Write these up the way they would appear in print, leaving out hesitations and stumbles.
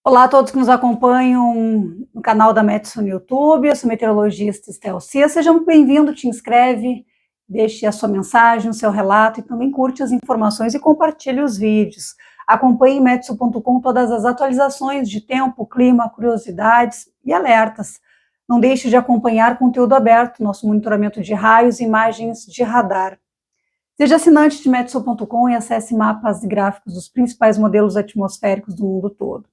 Olá a todos que nos acompanham no canal da Metsu no YouTube. Eu sou meteorologista Estel Cia. Seja muito bem-vindo, te inscreve, deixe a sua mensagem, o seu relato e também curte as informações e compartilhe os vídeos. Acompanhe em metsu.com todas as atualizações de tempo, clima, curiosidades e alertas. Não deixe de acompanhar conteúdo aberto, nosso monitoramento de raios e imagens de radar. Seja assinante de metsu.com e acesse mapas e gráficos dos principais modelos atmosféricos do mundo todo.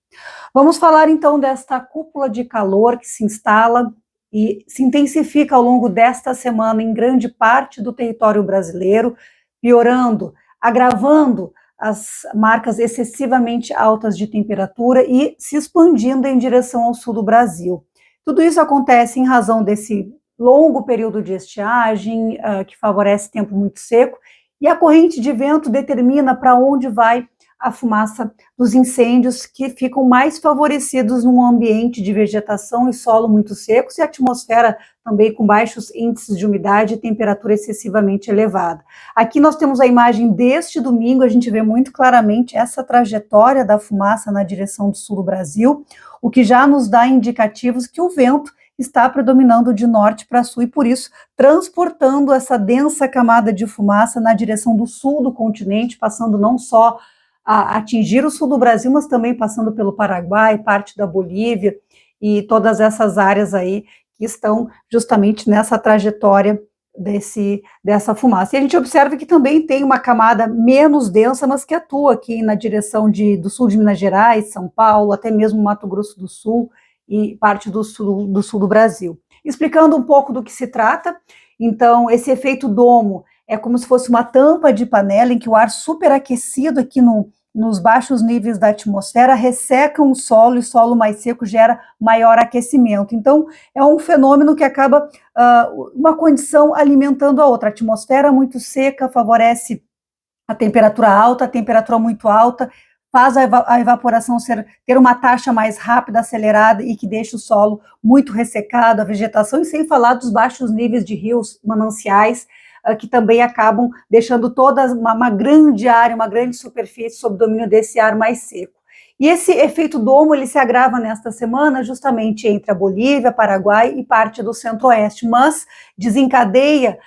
Vamos falar então desta cúpula de calor que se instala e se intensifica ao longo desta semana em grande parte do território brasileiro, piorando, agravando as marcas excessivamente altas de temperatura e se expandindo em direção ao sul do Brasil. Tudo isso acontece em razão desse longo período de estiagem, que favorece tempo muito seco, e a corrente de vento determina para onde vai a fumaça dos incêndios, que ficam mais favorecidos num ambiente de vegetação e solo muito secos e atmosfera também com baixos índices de umidade e temperatura excessivamente elevada. Aqui nós temos a imagem deste domingo, a gente vê muito claramente essa trajetória da fumaça na direção do sul do Brasil, o que já nos dá indicativos que o vento está predominando de norte para sul e, por isso, transportando essa densa camada de fumaça na direção do sul do continente, passando não só a atingir o sul do Brasil, mas também passando pelo Paraguai, parte da Bolívia e todas essas áreas aí que estão justamente nessa trajetória dessa fumaça. E a gente observa que também tem uma camada menos densa, mas que atua aqui na direção do sul de Minas Gerais, São Paulo, até mesmo Mato Grosso do Sul e parte do sul do Brasil. Explicando um pouco do que se trata, então, esse efeito domo é como se fosse uma tampa de panela em que o ar superaquecido aqui nos baixos níveis da atmosfera resseca o solo, e o solo mais seco gera maior aquecimento. Então, é um fenômeno que acaba uma condição alimentando a outra. A atmosfera muito seca favorece a temperatura alta, a temperatura muito alta faz a evaporação ter uma taxa mais rápida, acelerada e que deixa o solo muito ressecado, a vegetação, e sem falar dos baixos níveis de rios, mananciais, que também acabam deixando toda uma grande área, uma grande superfície sob domínio desse ar mais seco. E esse efeito domo ele se agrava nesta semana justamente entre a Bolívia, Paraguai e parte do Centro-Oeste, mas desencadeia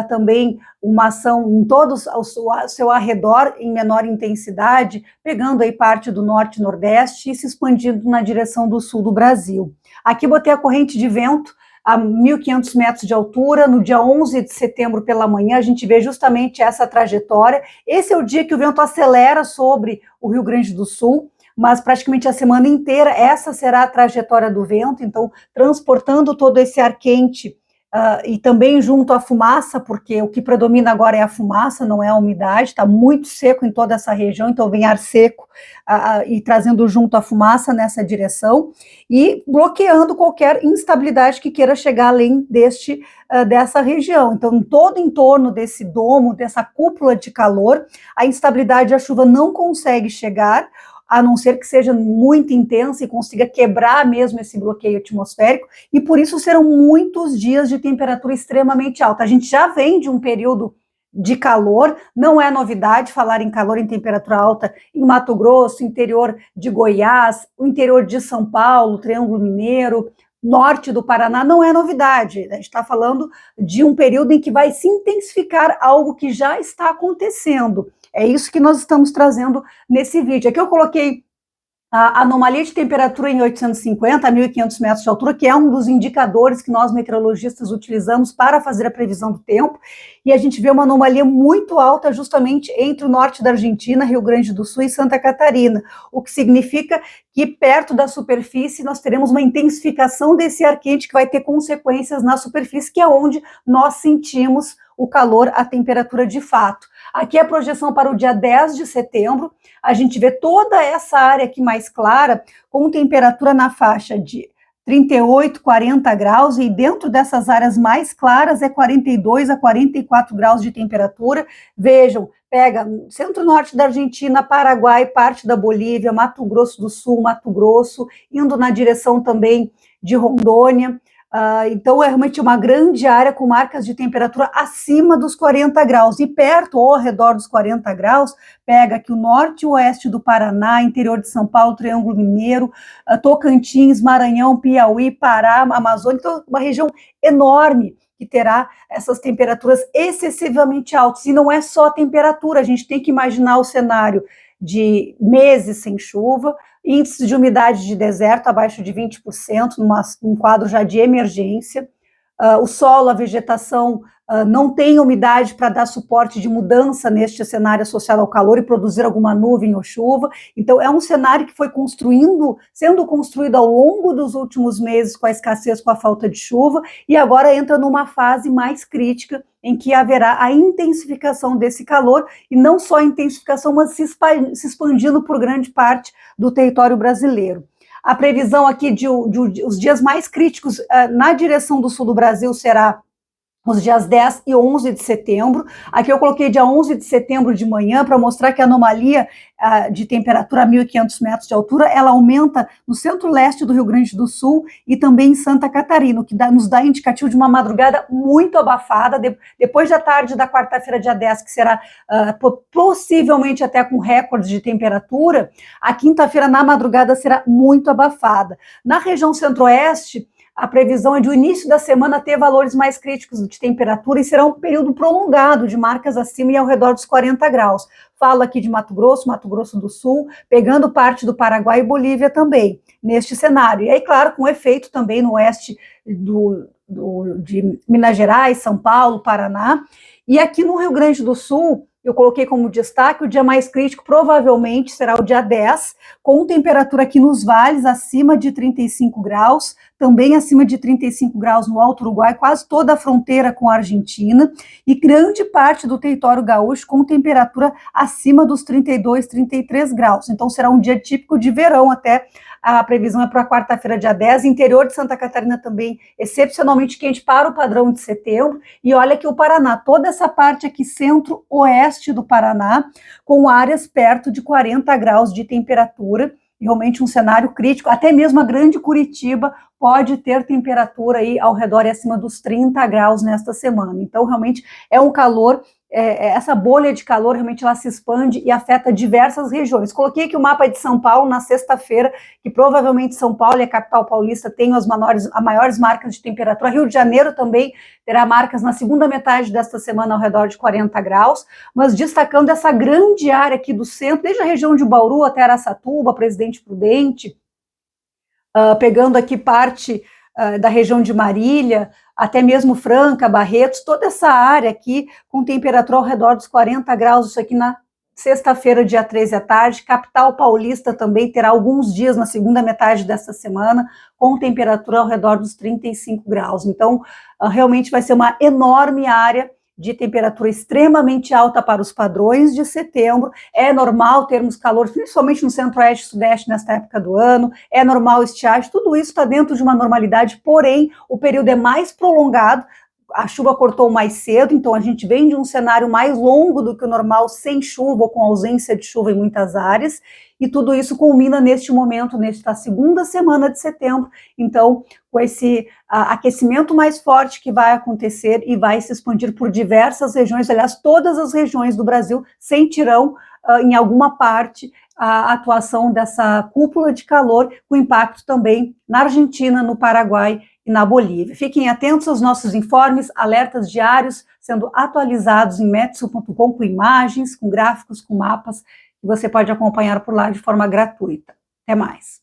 também uma ação em todo o seu arredor, em menor intensidade, pegando aí parte do norte e nordeste e se expandindo na direção do sul do Brasil. Aqui botei a corrente de vento a 1.500 metros de altura, no dia 11 de setembro pela manhã, a gente vê justamente essa trajetória. Esse é o dia que o vento acelera sobre o Rio Grande do Sul, mas praticamente a semana inteira essa será a trajetória do vento, então transportando todo esse ar quente e também junto à fumaça, porque o que predomina agora é a fumaça, não é a umidade, está muito seco em toda essa região, então vem ar seco e trazendo junto a fumaça nessa direção e bloqueando qualquer instabilidade que queira chegar além dessa região. Então, todo em torno desse domo, dessa cúpula de calor, a instabilidade e a chuva não consegue chegar, a não ser que seja muito intensa e consiga quebrar mesmo esse bloqueio atmosférico, e por isso serão muitos dias de temperatura extremamente alta. A gente já vem de um período de calor, não é novidade falar em calor em temperatura alta em Mato Grosso, interior de Goiás, o interior de São Paulo, Triângulo Mineiro, norte do Paraná, não é novidade. A gente está falando de um período em que vai se intensificar algo que já está acontecendo. É isso que nós estamos trazendo nesse vídeo. Aqui eu coloquei a anomalia de temperatura em 850 a 1.500 metros de altura, que é um dos indicadores que nós meteorologistas utilizamos para fazer a previsão do tempo, e a gente vê uma anomalia muito alta justamente entre o norte da Argentina, Rio Grande do Sul e Santa Catarina, o que significa que perto da superfície nós teremos uma intensificação desse ar quente que vai ter consequências na superfície, que é onde nós sentimos o calor, a temperatura de fato. Aqui é a projeção para o dia 10 de setembro, a gente vê toda essa área aqui mais clara, com temperatura na faixa de 38, 40 graus, e dentro dessas áreas mais claras é 42 a 44 graus de temperatura. Vejam, pega centro-norte da Argentina, Paraguai, parte da Bolívia, Mato Grosso do Sul, Mato Grosso, indo na direção também de Rondônia, Então, é realmente uma grande área com marcas de temperatura acima dos 40 graus. E perto, ou ao redor dos 40 graus, pega aqui o norte e oeste do Paraná, interior de São Paulo, Triângulo Mineiro, Tocantins, Maranhão, Piauí, Pará, Amazônia. Então, uma região enorme que terá essas temperaturas excessivamente altas. E não é só a temperatura, a gente tem que imaginar o cenário de meses sem chuva, índice de umidade de deserto abaixo de 20%, num quadro já de emergência. O solo, a vegetação não tem umidade para dar suporte de mudança neste cenário associado ao calor e produzir alguma nuvem ou chuva. Então, é um cenário que foi sendo construído ao longo dos últimos meses com a escassez, com a falta de chuva, e agora entra numa fase mais crítica em que haverá a intensificação desse calor, e não só a intensificação, mas se expandindo por grande parte do território brasileiro. A previsão aqui de os dias mais críticos na direção do sul do Brasil será os dias 10 e 11 de setembro. Aqui eu coloquei dia 11 de setembro de manhã para mostrar que a anomalia de temperatura a 1.500 metros de altura, ela aumenta no centro-leste do Rio Grande do Sul e também em Santa Catarina, o que nos dá indicativo de uma madrugada muito abafada, depois da tarde da quarta-feira, dia 10, que será possivelmente até com recordes de temperatura, a quinta-feira na madrugada será muito abafada. Na região centro-oeste, a previsão é de o início da semana ter valores mais críticos de temperatura e será um período prolongado de marcas acima e ao redor dos 40 graus. Falo aqui de Mato Grosso do Sul, pegando parte do Paraguai e Bolívia também, neste cenário. E aí, claro, com efeito também no oeste de Minas Gerais, São Paulo, Paraná. E aqui no Rio Grande do Sul, eu coloquei como destaque o dia mais crítico, provavelmente será o dia 10, com temperatura aqui nos vales acima de 35 graus, também acima de 35 graus no Alto Uruguai, quase toda a fronteira com a Argentina, e grande parte do território gaúcho com temperatura acima dos 32, 33 graus. Então será um dia típico de verão até. A previsão é para quarta-feira, dia 10, interior de Santa Catarina também excepcionalmente quente para o padrão de setembro, e olha que o Paraná, toda essa parte aqui centro-oeste do Paraná, com áreas perto de 40 graus de temperatura, realmente um cenário crítico, até mesmo a grande Curitiba pode ter temperatura aí ao redor e acima dos 30 graus nesta semana. Então, realmente é um calor, essa bolha de calor realmente ela se expande e afeta diversas regiões. Coloquei aqui o mapa de São Paulo na sexta-feira, que provavelmente São Paulo e a capital paulista têm as maiores marcas de temperatura. Rio de Janeiro também terá marcas na segunda metade desta semana ao redor de 40 graus, mas destacando essa grande área aqui do centro, desde a região de Bauru até Araçatuba, Presidente Prudente, pegando aqui parte da região de Marília, até mesmo Franca, Barretos, toda essa área aqui com temperatura ao redor dos 40 graus, isso aqui na sexta-feira, dia 13 à tarde. Capital paulista também terá alguns dias na segunda metade dessa semana com temperatura ao redor dos 35 graus. Então, realmente vai ser uma enorme área de temperatura extremamente alta para os padrões de setembro. É normal termos calor, principalmente no centro-oeste e sudeste nesta época do ano, é normal estiagem, tudo isso está dentro de uma normalidade, porém o período é mais prolongado, a chuva cortou mais cedo, então a gente vem de um cenário mais longo do que o normal, sem chuva ou com ausência de chuva em muitas áreas, e tudo isso culmina neste momento, nesta segunda semana de setembro, então com esse aquecimento mais forte que vai acontecer e vai se expandir por diversas regiões, aliás, todas as regiões do Brasil sentirão em alguma parte a atuação dessa cúpula de calor, com impacto também na Argentina, no Paraguai e na Bolívia. Fiquem atentos aos nossos informes, alertas diários sendo atualizados em metsu.com com imagens, com gráficos, com mapas, que você pode acompanhar por lá de forma gratuita. Até mais!